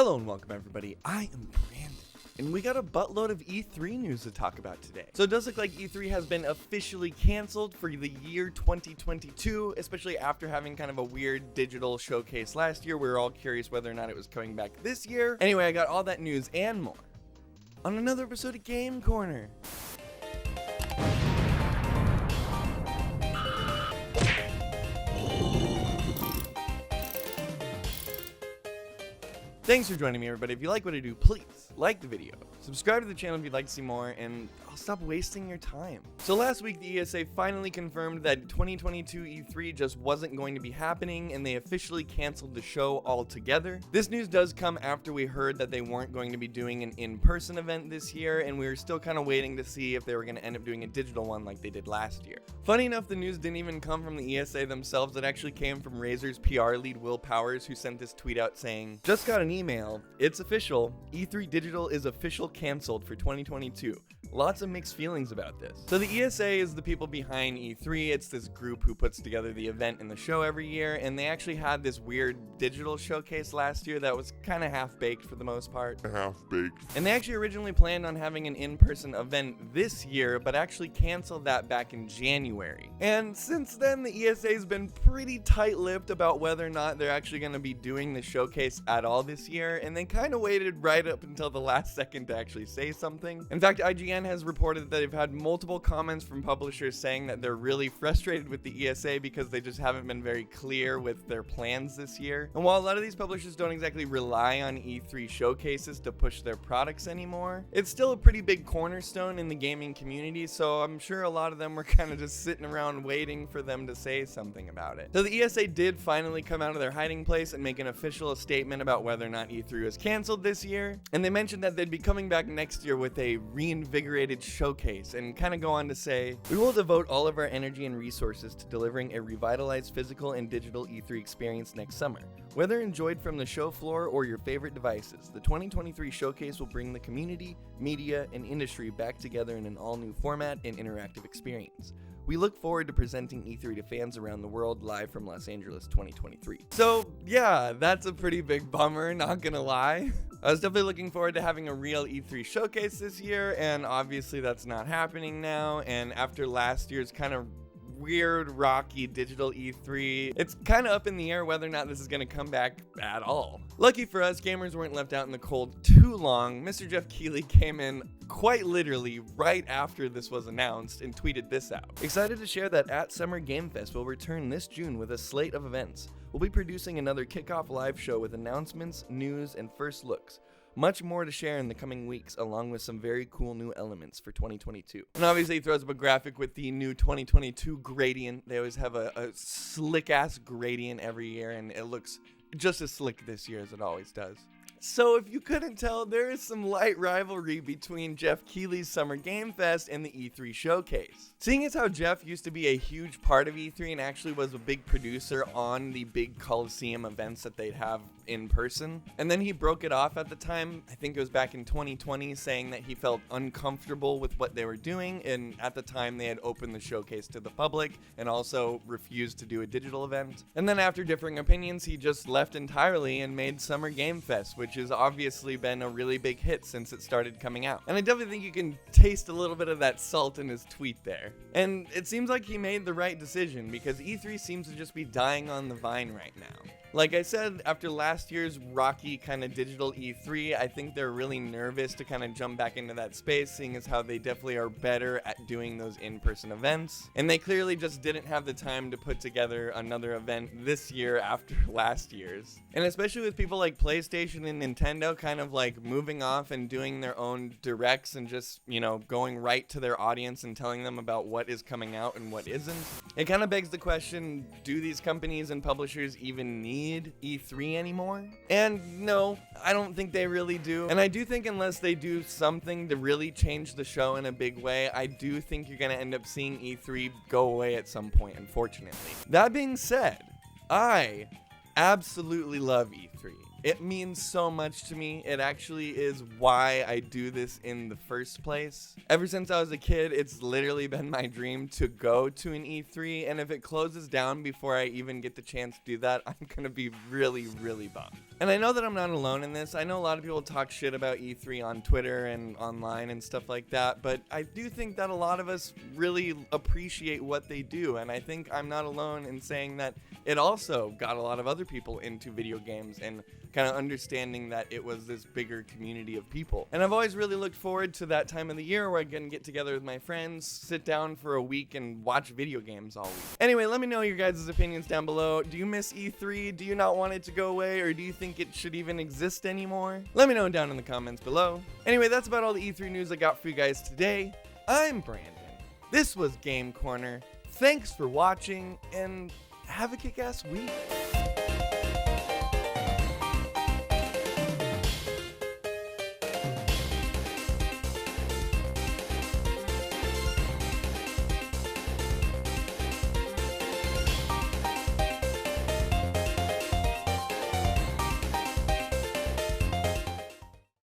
Hello and welcome everybody, I am Brandon, and we got a buttload of E3 news to talk about today. So it does look like E3 has been officially canceled for the year 2022, especially after having kind of a weird digital showcase last year. We were all curious whether or not it was coming back this year. Anyway, I got all that news and more on another episode of Game Corner. Thanks for joining me, everybody. If you like what I do, please like the video, subscribe to the channel if you'd like to see more, and I'll stop wasting your time. So last week, the ESA finally confirmed that 2022 E3 just wasn't going to be happening, and they officially canceled the show altogether. This news does come after we heard that they weren't going to be doing an in-person event this year, and we were still kind of waiting to see if they were going to end up doing a digital one like they did last year. Funny enough, the news didn't even come from the ESA themselves. It actually came from Razer's PR lead, Will Powers, who sent this tweet out saying, "Just got an email. It's official. E3 Digital is official canceled for 2022. Lots of mixed feelings about this." So the ESA is the people behind E3. It's this group who puts together the event and the show every year, and they actually had this weird digital showcase last year that was kind of half-baked for the most part. Half-baked. And they actually originally planned on having an in-person event this year, but actually canceled that back in January. And since then, the ESA's been pretty tight-lipped about whether or not they're actually going to be doing the showcase at all this year, and they kind of waited right up until the last second to actually say something. In fact, IGN has reported that they've had multiple comments from publishers saying that they're really frustrated with the ESA because they just haven't been very clear with their plans this year. And while a lot of these publishers don't exactly rely on E3 showcases to push their products anymore, it's still a pretty big cornerstone in the gaming community, so I'm sure a lot of them were kind of just sitting around waiting for them to say something about it. So the ESA did finally come out of their hiding place and make an official statement about whether or not E3 was canceled this year, and they mentioned that they'd be coming back next year with a reinvigorated showcase, and kind of go on to say, "We will devote all of our energy and resources to delivering a revitalized physical and digital E3 experience next summer. Whether enjoyed from the show floor or your favorite devices, the 2023 showcase will bring the community, media, and industry back together in an all-new format and interactive experience. We look forward to presenting E3 to fans around the world live from Los Angeles 2023. So yeah, that's a pretty big bummer, not gonna lie. I was definitely looking forward to having a real E3 showcase this year, and obviously that's not happening now. And after last year's kind of weird, rocky digital E3, it's kind of up in the air whether or not this is going to come back at all. Lucky for us, gamers weren't left out in the cold too long. Mr. Jeff Keighley came in quite literally right after this was announced and tweeted this out. "Excited to share that at Summer Game Fest will return this June with a slate of events. We'll be producing another kickoff live show with announcements, news, and first looks. Much more to share in the coming weeks, along with some very cool new elements for 2022. And obviously he throws up a graphic with the new 2022 gradient. They always have a slick-ass gradient every year, and it looks just as slick this year as it always does. So if you couldn't tell, there is some light rivalry between Jeff Keighley's Summer Game Fest and the E3 showcase. Seeing as how Jeff used to be a huge part of E3 and actually was a big producer on the big Coliseum events that they'd have in person, and then he broke it off at the time, I think it was back in 2020, saying that he felt uncomfortable with what they were doing, and at the time they had opened the showcase to the public and also refused to do a digital event. And then after differing opinions, he just left entirely and made Summer Game Fest, which has obviously been a really big hit since it started coming out. And I definitely think you can taste a little bit of that salt in his tweet there. And it seems like he made the right decision, because E3 seems to just be dying on the vine right now. Like I said, after last year's rocky kind of digital E3, I think they're really nervous to kind of jump back into that space, seeing as how they definitely are better at doing those in-person events. And they clearly just didn't have the time to put together another event this year after last year's. And especially with people like PlayStation and Nintendo kind of like moving off and doing their own directs and just, you know, going right to their audience and telling them about what is coming out and what isn't. It kind of begs the question, do these companies and publishers even need E3 anymore? And no, I don't think they really do. And I do think unless they do something to really change the show in a big way, I do think you're going to end up seeing E3 go away at some point, unfortunately. That being said, I absolutely love E3. It means so much to me. It actually is why I do this in the first place. Ever since I was a kid, it's literally been my dream to go to an E3, and if it closes down before I even get the chance to do that, I'm gonna be really, really bummed. And I know that I'm not alone in this. I know a lot of people talk shit about E3 on Twitter and online and stuff like that, but I do think that a lot of us really appreciate what they do, and I think I'm not alone in saying that it also got a lot of other people into video games and kind of understanding that it was this bigger community of people. And I've always really looked forward to that time of the year where I can get together with my friends, sit down for a week, and watch video games all week. Anyway, let me know your guys' opinions down below. Do you miss E3? Do you not want it to go away? Or do you think it should even exist anymore? Let me know down in the comments below. Anyway, that's about all the E3 news I got for you guys today. I'm Brandon. This was Game Corner. Thanks for watching, and have a kick-ass week.